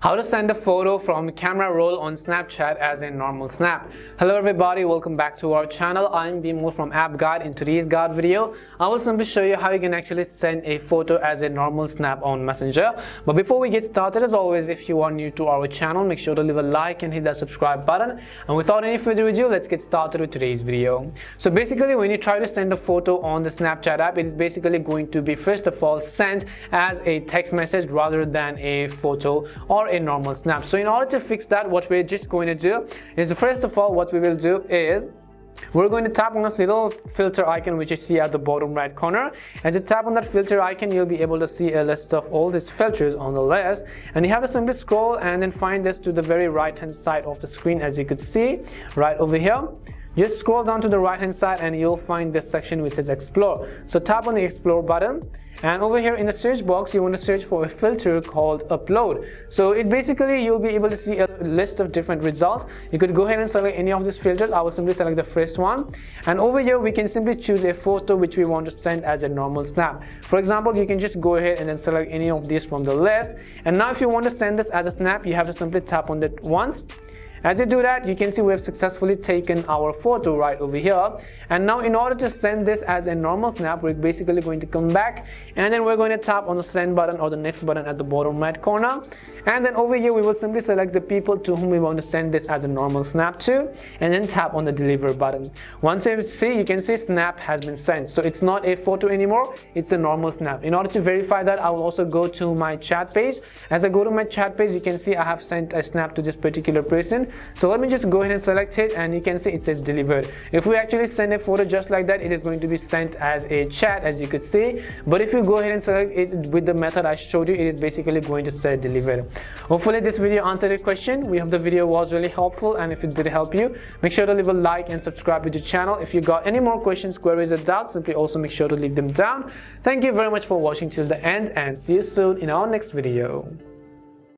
How to send a photo from camera roll on Snapchat as a normal snap. Hello everybody, welcome back to our channel. I'm Bimo from App Guide. In today's guide video, I will simply show you how you can actually send a photo as a normal snap on Messenger. But before we get started, as always, if you are new to our channel, make sure to leave a like and hit that subscribe button. And without any further ado, let's get started with today's video. So basically, when you try to send a photo on the Snapchat app, it is basically going to be first of all sent as a text message rather than a photo or a normal snap. So in order to fix that, what we're just going to do is, first of all, what we will do is we're going to tap on this little filter icon which you see at the bottom right corner. As you tap on that filter icon, you'll be able to see a list of all these filters on the list, and you have to simply scroll and then find this to the very right hand side of the screen. As you could see right over here, just scroll down to the right hand side and you'll find this section which says explore. So tap on the explore button, and over here in the search box you want to search for a filter called upload. So it basically, you'll be able to see a list of different results. You could go ahead and select any of these filters. I will simply select the first one, and over here we can simply choose a photo which we want to send as a normal snap. For example, you can just go ahead and then select any of these from the list, and now if you want to send this as a snap, you have to simply tap on it once. As you do that, you can see we have successfully taken our photo right over here. And now in order to send this as a normal snap, we're basically going to come back and then we're going to tap on the send button or the next button at the bottom right corner. And then over here we will simply select the people to whom we want to send this as a normal snap to, and then tap on the deliver button. Once you can see snap has been sent. So it's not a photo anymore, it's a normal snap. In order to verify that, I will also go to my chat page. As I go to my chat page, you can see I have sent a snap to this particular person. So let me just go ahead and select it, and you can see it says delivered. If we actually send a photo just like that, it is going to be sent as a chat, as you could see. But if you go ahead and select it with the method I showed you, it is basically going to say delivered. Hopefully this video answered your question. We hope the video was really helpful, and if it did help you, make sure to leave a like and subscribe to the channel. If you got any more questions, queries or doubts, simply also make sure to leave them down. Thank you very much for watching till the end, and see you soon in our next video.